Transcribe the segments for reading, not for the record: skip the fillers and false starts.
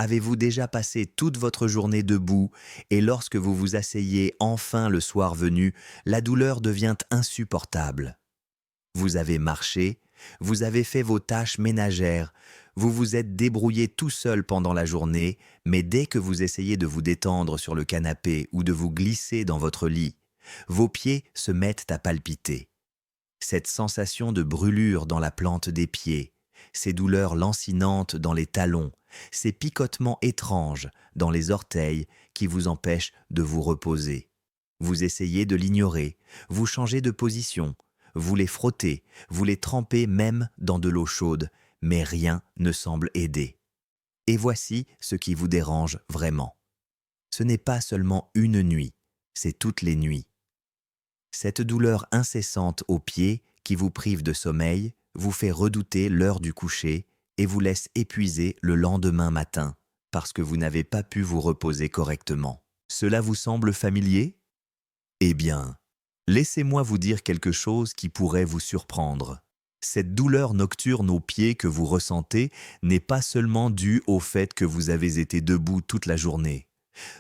Avez-vous déjà passé toute votre journée debout et lorsque vous vous asseyez enfin le soir venu, la douleur devient insupportable? Vous avez marché, vous avez fait vos tâches ménagères, vous vous êtes débrouillé tout seul pendant la journée, mais dès que vous essayez de vous détendre sur le canapé ou de vous glisser dans votre lit, vos pieds se mettent à palpiter. Cette sensation de brûlure dans la plante des pieds, ces douleurs lancinantes dans les talons, ces picotements étranges dans les orteils qui vous empêchent de vous reposer. Vous essayez de l'ignorer, vous changez de position, vous les frottez, vous les trempez même dans de l'eau chaude, mais rien ne semble aider. Et voici ce qui vous dérange vraiment. Ce n'est pas seulement une nuit, c'est toutes les nuits. Cette douleur incessante aux pieds qui vous prive de sommeil vous fait redouter l'heure du coucher et vous laisse épuisé le lendemain matin parce que vous n'avez pas pu vous reposer correctement. Cela vous semble familier? Eh bien, laissez-moi vous dire quelque chose qui pourrait vous surprendre. Cette douleur nocturne aux pieds que vous ressentez n'est pas seulement due au fait que vous avez été debout toute la journée.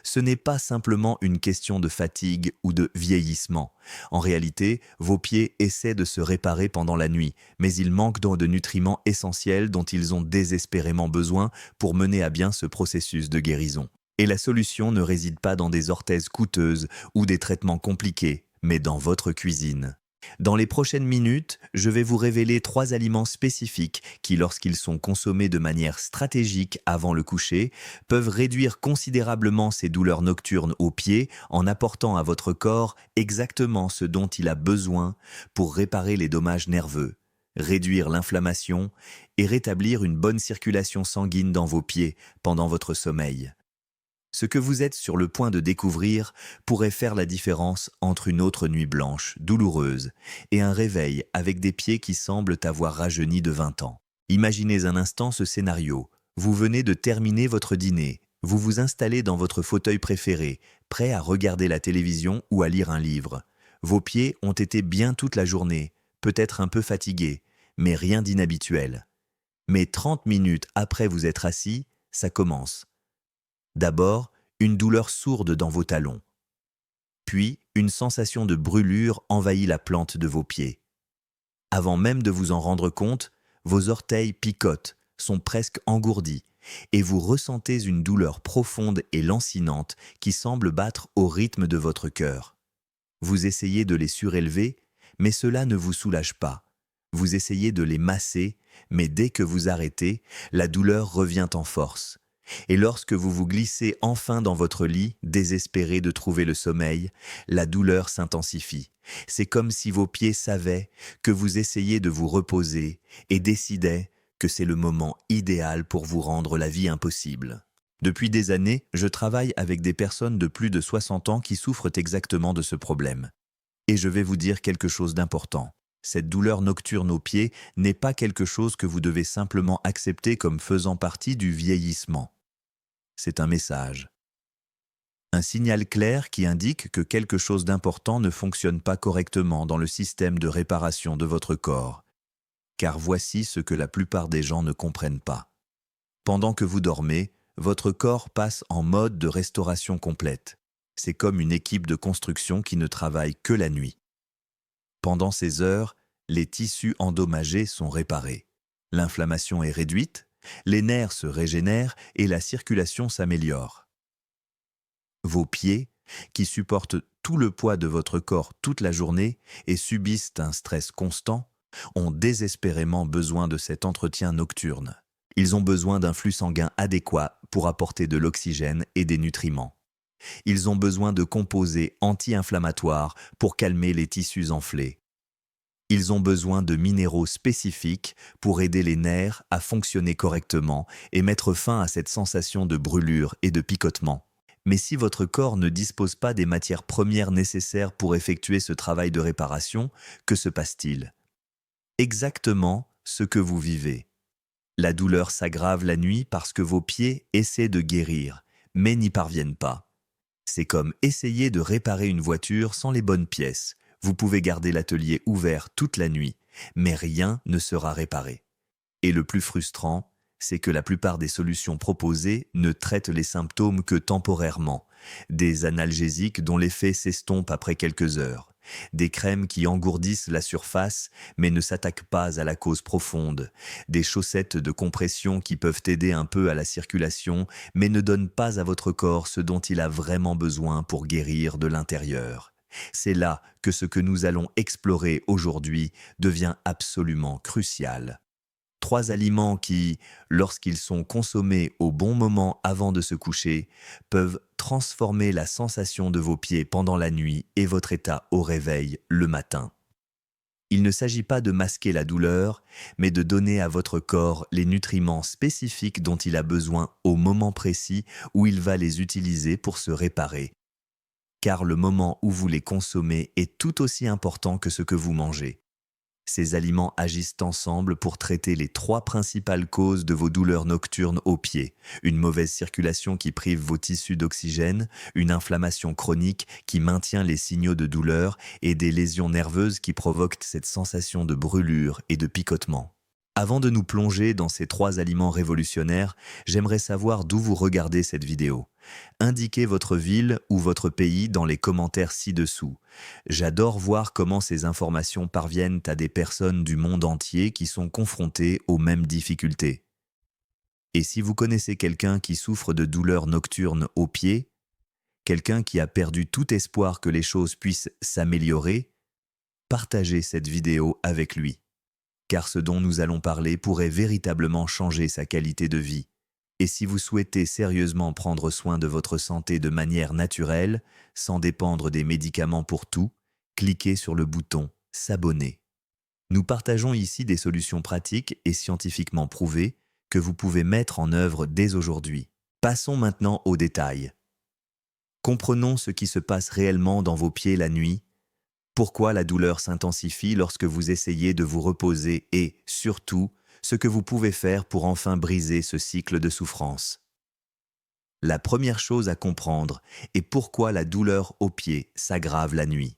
Ce n'est pas simplement une question de fatigue ou de vieillissement. En réalité, vos pieds essaient de se réparer pendant la nuit, mais ils manquent donc de nutriments essentiels dont ils ont désespérément besoin pour mener à bien ce processus de guérison. Et la solution ne réside pas dans des orthèses coûteuses ou des traitements compliqués, mais dans votre cuisine. Dans les prochaines minutes, je vais vous révéler 3 aliments spécifiques qui, lorsqu'ils sont consommés de manière stratégique avant le coucher, peuvent réduire considérablement ces douleurs nocturnes aux pieds en apportant à votre corps exactement ce dont il a besoin pour réparer les dommages nerveux, réduire l'inflammation et rétablir une bonne circulation sanguine dans vos pieds pendant votre sommeil. Ce que vous êtes sur le point de découvrir pourrait faire la différence entre une autre nuit blanche, douloureuse, et un réveil avec des pieds qui semblent avoir rajeuni de 20 ans. Imaginez un instant ce scénario. Vous venez de terminer votre dîner. Vous vous installez dans votre fauteuil préféré, prêt à regarder la télévision ou à lire un livre. Vos pieds ont été bien toute la journée, peut-être un peu fatigués, mais rien d'inhabituel. Mais 30 minutes après vous être assis, ça commence. D'abord, une douleur sourde dans vos talons. Puis, une sensation de brûlure envahit la plante de vos pieds. Avant même de vous en rendre compte, vos orteils picotent, sont presque engourdis, et vous ressentez une douleur profonde et lancinante qui semble battre au rythme de votre cœur. Vous essayez de les surélever, mais cela ne vous soulage pas. Vous essayez de les masser, mais dès que vous arrêtez, la douleur revient en force. Et lorsque vous vous glissez enfin dans votre lit, désespéré de trouver le sommeil, la douleur s'intensifie. C'est comme si vos pieds savaient que vous essayez de vous reposer et décidaient que c'est le moment idéal pour vous rendre la vie impossible. Depuis des années, je travaille avec des personnes de plus de 60 ans qui souffrent exactement de ce problème. Et je vais vous dire quelque chose d'important. Cette douleur nocturne aux pieds n'est pas quelque chose que vous devez simplement accepter comme faisant partie du vieillissement. C'est un message. Un signal clair qui indique que quelque chose d'important ne fonctionne pas correctement dans le système de réparation de votre corps. Car voici ce que la plupart des gens ne comprennent pas. Pendant que vous dormez, votre corps passe en mode de restauration complète. C'est comme une équipe de construction qui ne travaille que la nuit. Pendant ces heures, les tissus endommagés sont réparés. L'inflammation est réduite, les nerfs se régénèrent et la circulation s'améliore. Vos pieds, qui supportent tout le poids de votre corps toute la journée et subissent un stress constant, ont désespérément besoin de cet entretien nocturne. Ils ont besoin d'un flux sanguin adéquat pour apporter de l'oxygène et des nutriments. Ils ont besoin de composés anti-inflammatoires pour calmer les tissus enflés. Ils ont besoin de minéraux spécifiques pour aider les nerfs à fonctionner correctement et mettre fin à cette sensation de brûlure et de picotement. Mais si votre corps ne dispose pas des matières premières nécessaires pour effectuer ce travail de réparation, que se passe-t-il? Exactement ce que vous vivez. La douleur s'aggrave la nuit parce que vos pieds essaient de guérir, mais n'y parviennent pas. C'est comme essayer de réparer une voiture sans les bonnes pièces. Vous pouvez garder l'atelier ouvert toute la nuit, mais rien ne sera réparé. Et le plus frustrant, c'est que la plupart des solutions proposées ne traitent les symptômes que temporairement. Des analgésiques dont l'effet s'estompe après quelques heures. Des crèmes qui engourdissent la surface mais ne s'attaquent pas à la cause profonde. Des chaussettes de compression qui peuvent aider un peu à la circulation mais ne donnent pas à votre corps ce dont il a vraiment besoin pour guérir de l'intérieur. C'est là que ce que nous allons explorer aujourd'hui devient absolument crucial. Trois aliments qui, lorsqu'ils sont consommés au bon moment avant de se coucher, peuvent transformer la sensation de vos pieds pendant la nuit et votre état au réveil le matin. Il ne s'agit pas de masquer la douleur, mais de donner à votre corps les nutriments spécifiques dont il a besoin au moment précis où il va les utiliser pour se réparer. Car le moment où vous les consommez est tout aussi important que ce que vous mangez. Ces aliments agissent ensemble pour traiter les trois principales causes de vos douleurs nocturnes aux pieds. Une mauvaise circulation qui prive vos tissus d'oxygène, une inflammation chronique qui maintient les signaux de douleur et des lésions nerveuses qui provoquent cette sensation de brûlure et de picotement. Avant de nous plonger dans ces trois aliments révolutionnaires, j'aimerais savoir d'où vous regardez cette vidéo. Indiquez votre ville ou votre pays dans les commentaires ci-dessous. J'adore voir comment ces informations parviennent à des personnes du monde entier qui sont confrontées aux mêmes difficultés. Et si vous connaissez quelqu'un qui souffre de douleurs nocturnes aux pieds, quelqu'un qui a perdu tout espoir que les choses puissent s'améliorer, partagez cette vidéo avec lui. Car ce dont nous allons parler pourrait véritablement changer sa qualité de vie. Et si vous souhaitez sérieusement prendre soin de votre santé de manière naturelle, sans dépendre des médicaments pour tout, cliquez sur le bouton « S'abonner ». Nous partageons ici des solutions pratiques et scientifiquement prouvées que vous pouvez mettre en œuvre dès aujourd'hui. Passons maintenant aux détails. Comprenons ce qui se passe réellement dans vos pieds la nuit. Pourquoi la douleur s'intensifie lorsque vous essayez de vous reposer et, surtout, ce que vous pouvez faire pour enfin briser ce cycle de souffrance. La première chose à comprendre est pourquoi la douleur aux pieds s'aggrave la nuit.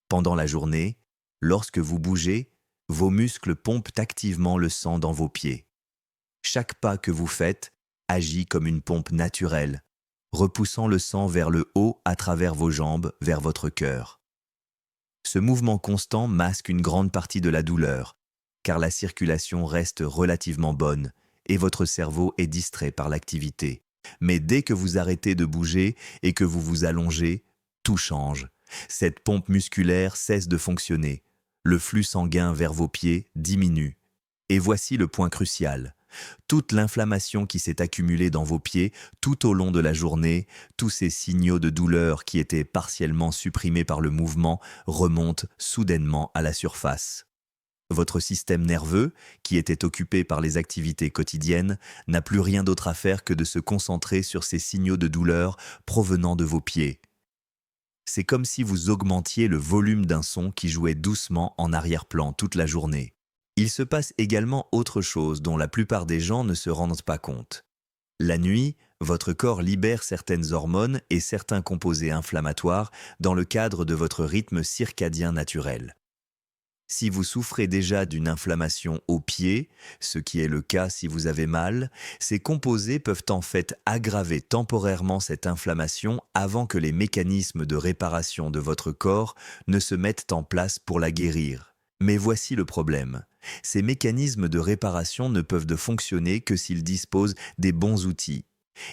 Pendant la journée, lorsque vous bougez, vos muscles pompent activement le sang dans vos pieds. Chaque pas que vous faites agit comme une pompe naturelle, repoussant le sang vers le haut à travers vos jambes vers votre cœur. Ce mouvement constant masque une grande partie de la douleur, car la circulation reste relativement bonne et votre cerveau est distrait par l'activité. Mais dès que vous arrêtez de bouger et que vous vous allongez, tout change. Cette pompe musculaire cesse de fonctionner. Le flux sanguin vers vos pieds diminue. Et voici le point crucial. Toute l'inflammation qui s'est accumulée dans vos pieds tout au long de la journée, tous ces signaux de douleur qui étaient partiellement supprimés par le mouvement remontent soudainement à la surface. Votre système nerveux, qui était occupé par les activités quotidiennes, n'a plus rien d'autre à faire que de se concentrer sur ces signaux de douleur provenant de vos pieds. C'est comme si vous augmentiez le volume d'un son qui jouait doucement en arrière-plan toute la journée. Il se passe également autre chose dont la plupart des gens ne se rendent pas compte. La nuit, votre corps libère certaines hormones et certains composés inflammatoires dans le cadre de votre rythme circadien naturel. Si vous souffrez déjà d'une inflammation aux pieds, ce qui est le cas si vous avez mal, ces composés peuvent en fait aggraver temporairement cette inflammation avant que les mécanismes de réparation de votre corps ne se mettent en place pour la guérir. Mais voici le problème. Ces mécanismes de réparation ne peuvent de fonctionner que s'ils disposent des bons outils.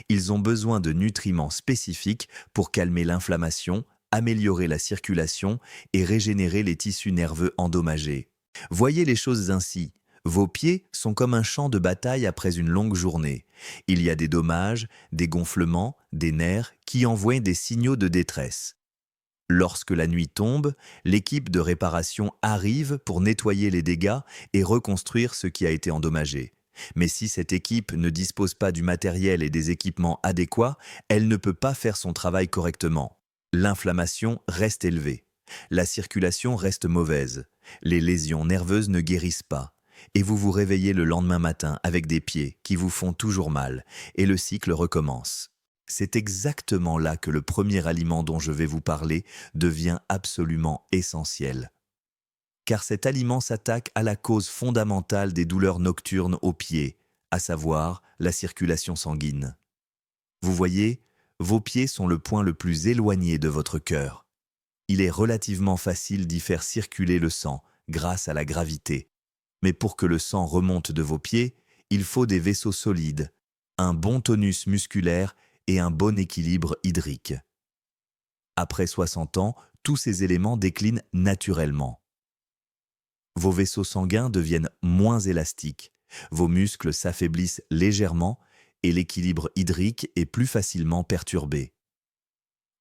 Ils ont besoin de nutriments spécifiques pour calmer l'inflammation, améliorer la circulation et régénérer les tissus nerveux endommagés. Voyez les choses ainsi. Vos pieds sont comme un champ de bataille après une longue journée. Il y a des dommages, des gonflements, des nerfs qui envoient des signaux de détresse. Lorsque la nuit tombe, l'équipe de réparation arrive pour nettoyer les dégâts et reconstruire ce qui a été endommagé. Mais si cette équipe ne dispose pas du matériel et des équipements adéquats, elle ne peut pas faire son travail correctement. L'inflammation reste élevée. La circulation reste mauvaise. Les lésions nerveuses ne guérissent pas. Et vous vous réveillez le lendemain matin avec des pieds qui vous font toujours mal et le cycle recommence. C'est exactement là que le premier aliment dont je vais vous parler devient absolument essentiel. Car cet aliment s'attaque à la cause fondamentale des douleurs nocturnes aux pieds, à savoir la circulation sanguine. Vous voyez, vos pieds sont le point le plus éloigné de votre cœur. Il est relativement facile d'y faire circuler le sang grâce à la gravité. Mais pour que le sang remonte de vos pieds, il faut des vaisseaux solides, un bon tonus musculaire et un bon équilibre hydrique. Après 60 ans, tous ces éléments déclinent naturellement. Vos vaisseaux sanguins deviennent moins élastiques, vos muscles s'affaiblissent légèrement et l'équilibre hydrique est plus facilement perturbé.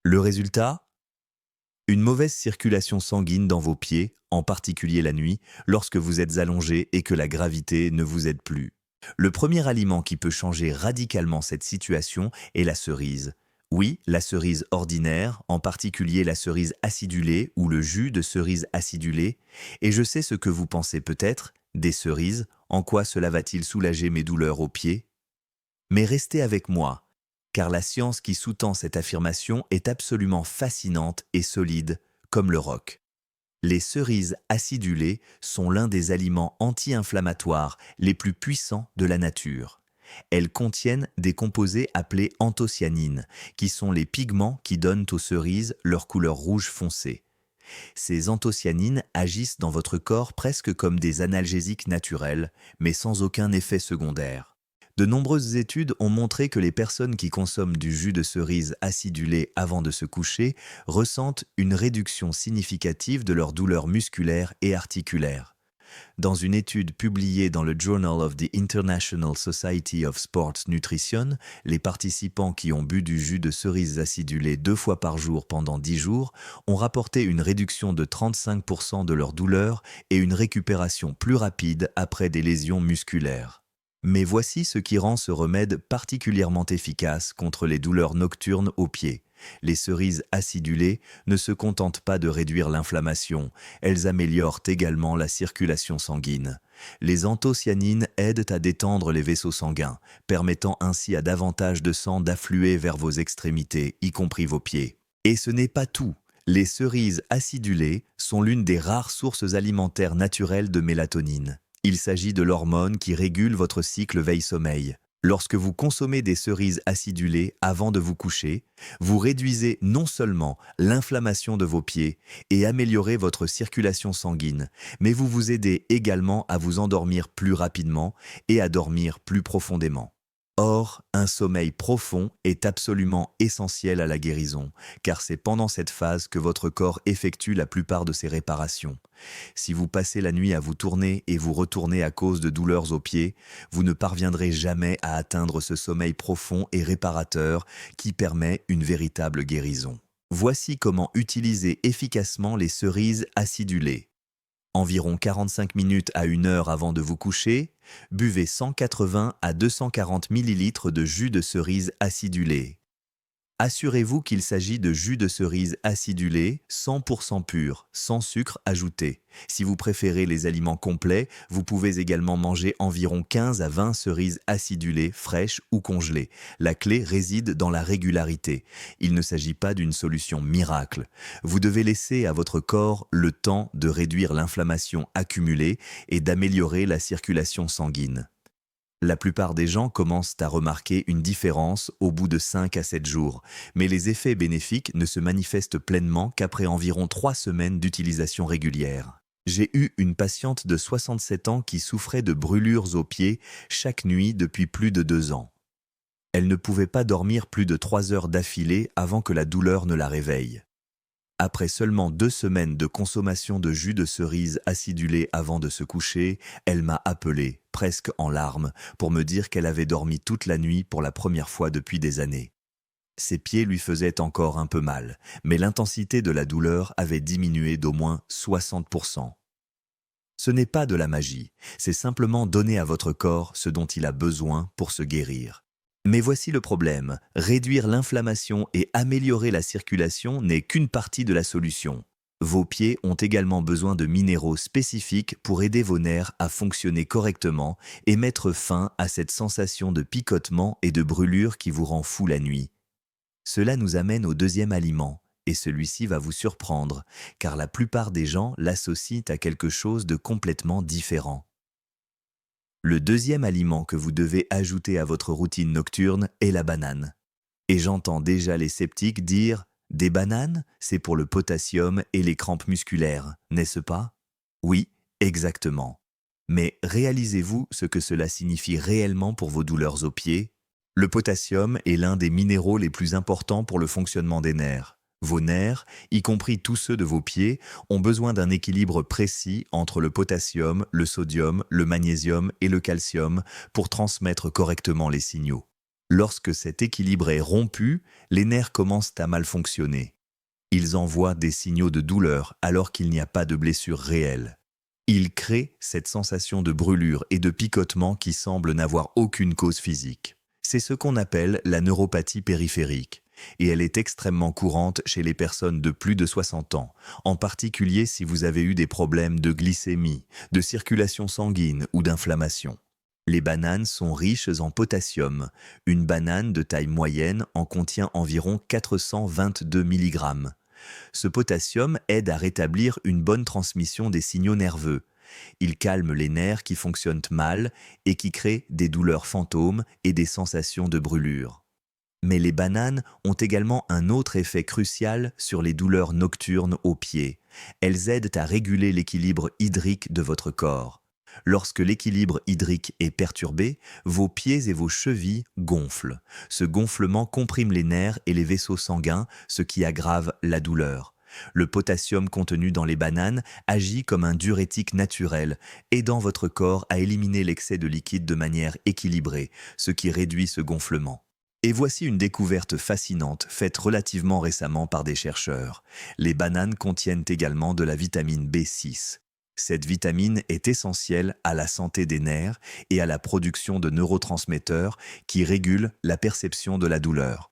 Le résultat ? Une mauvaise circulation sanguine dans vos pieds, en particulier la nuit, lorsque vous êtes allongé et que la gravité ne vous aide plus. Le premier aliment qui peut changer radicalement cette situation est la cerise. Oui, la cerise ordinaire, en particulier la cerise acidulée ou le jus de cerise acidulée. Et je sais ce que vous pensez peut-être, des cerises, en quoi cela va-t-il soulager mes douleurs aux pieds ? Mais restez avec moi, car la science qui sous-tend cette affirmation est absolument fascinante et solide, comme le roc. Les cerises acidulées sont l'un des aliments anti-inflammatoires les plus puissants de la nature. Elles contiennent des composés appelés anthocyanines, qui sont les pigments qui donnent aux cerises leur couleur rouge foncé. Ces anthocyanines agissent dans votre corps presque comme des analgésiques naturels, mais sans aucun effet secondaire. De nombreuses études ont montré que les personnes qui consomment du jus de cerise acidulé avant de se coucher ressentent une réduction significative de leurs douleurs musculaires et articulaires. Dans une étude publiée dans le Journal of the International Society of Sports Nutrition, les participants qui ont bu du jus de cerise acidulé 2 fois par jour pendant 10 jours ont rapporté une réduction de 35% de leurs douleurs et une récupération plus rapide après des lésions musculaires. Mais voici ce qui rend ce remède particulièrement efficace contre les douleurs nocturnes aux pieds. Les cerises acidulées ne se contentent pas de réduire l'inflammation, elles améliorent également la circulation sanguine. Les anthocyanines aident à détendre les vaisseaux sanguins, permettant ainsi à davantage de sang d'affluer vers vos extrémités, y compris vos pieds. Et ce n'est pas tout. Les cerises acidulées sont l'une des rares sources alimentaires naturelles de mélatonine. Il s'agit de l'hormone qui régule votre cycle veille-sommeil. Lorsque vous consommez des cerises acidulées avant de vous coucher, vous réduisez non seulement l'inflammation de vos pieds et améliorez votre circulation sanguine, mais vous vous aidez également à vous endormir plus rapidement et à dormir plus profondément. Or, un sommeil profond est absolument essentiel à la guérison, car c'est pendant cette phase que votre corps effectue la plupart de ses réparations. Si vous passez la nuit à vous tourner et vous retourner à cause de douleurs aux pieds, vous ne parviendrez jamais à atteindre ce sommeil profond et réparateur qui permet une véritable guérison. Voici comment utiliser efficacement les cerises acidulées. Environ 45 minutes à 1 heure avant de vous coucher, buvez 180 à 240 ml de jus de cerise acidulé. Assurez-vous qu'il s'agit de jus de cerise acidulé, 100% pur, sans sucre ajouté. Si vous préférez les aliments complets, vous pouvez également manger environ 15 à 20 cerises acidulées, fraîches ou congelées. La clé réside dans la régularité. Il ne s'agit pas d'une solution miracle. Vous devez laisser à votre corps le temps de réduire l'inflammation accumulée et d'améliorer la circulation sanguine. La plupart des gens commencent à remarquer une différence au bout de 5 à 7 jours, mais les effets bénéfiques ne se manifestent pleinement qu'après environ 3 semaines d'utilisation régulière. J'ai eu une patiente de 67 ans qui souffrait de brûlures aux pieds chaque nuit depuis plus de 2 ans. Elle ne pouvait pas dormir plus de 3 heures d'affilée avant que la douleur ne la réveille. Après seulement 2 semaines de consommation de jus de cerise acidulé avant de se coucher, elle m'a appelé, presque en larmes, pour me dire qu'elle avait dormi toute la nuit pour la première fois depuis des années. Ses pieds lui faisaient encore un peu mal, mais l'intensité de la douleur avait diminué d'au moins 60%. Ce n'est pas de la magie, c'est simplement donner à votre corps ce dont il a besoin pour se guérir. Mais voici le problème, réduire l'inflammation et améliorer la circulation n'est qu'une partie de la solution. Vos pieds ont également besoin de minéraux spécifiques pour aider vos nerfs à fonctionner correctement et mettre fin à cette sensation de picotement et de brûlure qui vous rend fou la nuit. Cela nous amène au deuxième aliment, et celui-ci va vous surprendre, car la plupart des gens l'associent à quelque chose de complètement différent. Le deuxième aliment que vous devez ajouter à votre routine nocturne est la banane. Et j'entends déjà les sceptiques dire «Des bananes, c'est pour le potassium et les crampes musculaires, n'est-ce pas?» Oui, exactement. Mais réalisez-vous ce que cela signifie réellement pour vos douleurs aux pieds? Le potassium est l'un des minéraux les plus importants pour le fonctionnement des nerfs. Vos nerfs, y compris tous ceux de vos pieds, ont besoin d'un équilibre précis entre le potassium, le sodium, le magnésium et le calcium pour transmettre correctement les signaux. Lorsque cet équilibre est rompu, les nerfs commencent à mal fonctionner. Ils envoient des signaux de douleur alors qu'il n'y a pas de blessure réelle. Ils créent cette sensation de brûlure et de picotement qui semble n'avoir aucune cause physique. C'est ce qu'on appelle la neuropathie périphérique, et elle est extrêmement courante chez les personnes de plus de 60 ans, en particulier si vous avez eu des problèmes de glycémie, de circulation sanguine ou d'inflammation. Les bananes sont riches en potassium. Une banane de taille moyenne en contient environ 422 mg. Ce potassium aide à rétablir une bonne transmission des signaux nerveux. Il calme les nerfs qui fonctionnent mal et qui créent des douleurs fantômes et des sensations de brûlure. Mais les bananes ont également un autre effet crucial sur les douleurs nocturnes aux pieds. Elles aident à réguler l'équilibre hydrique de votre corps. Lorsque l'équilibre hydrique est perturbé, vos pieds et vos chevilles gonflent. Ce gonflement comprime les nerfs et les vaisseaux sanguins, ce qui aggrave la douleur. Le potassium contenu dans les bananes agit comme un diurétique naturel, aidant votre corps à éliminer l'excès de liquide de manière équilibrée, ce qui réduit ce gonflement. Et voici une découverte fascinante faite relativement récemment par des chercheurs. Les bananes contiennent également de la vitamine B6. Cette vitamine est essentielle à la santé des nerfs et à la production de neurotransmetteurs qui régulent la perception de la douleur.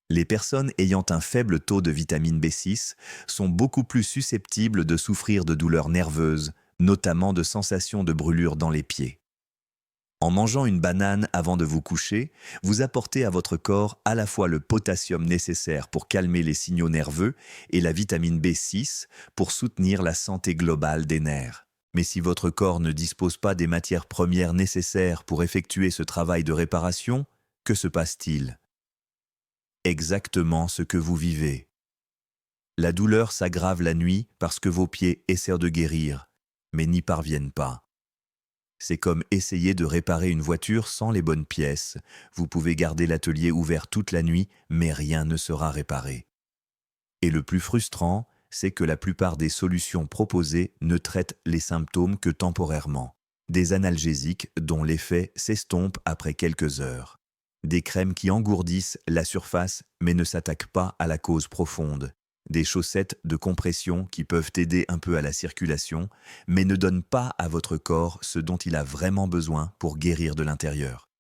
Les personnes ayant un faible taux de vitamine B6 sont beaucoup plus susceptibles de souffrir de douleurs nerveuses, notamment de sensations de brûlure dans les pieds. En mangeant une banane avant de vous coucher, vous apportez à votre corps à la fois le potassium nécessaire pour calmer les signaux nerveux et la vitamine B6 pour soutenir la santé globale des nerfs. Mais si votre corps ne dispose pas des matières premières nécessaires pour effectuer ce travail de réparation, que se passe-t-il? Exactement ce que vous vivez. La douleur s'aggrave la nuit parce que vos pieds essaient de guérir, mais n'y parviennent pas. C'est comme essayer de réparer une voiture sans les bonnes pièces. Vous pouvez garder l'atelier ouvert toute la nuit, mais rien ne sera réparé. Et le plus frustrant, c'est que la plupart des solutions proposées ne traitent les symptômes que temporairement. Des analgésiques dont l'effet s'estompe après quelques heures. Des crèmes qui engourdissent la surface mais ne s'attaquent pas à la cause profonde. Des chaussettes de compression qui peuvent aider un peu à la circulation, mais ne donnent pas à votre corps ce dont il a vraiment besoin pour guérir de l'intérieur.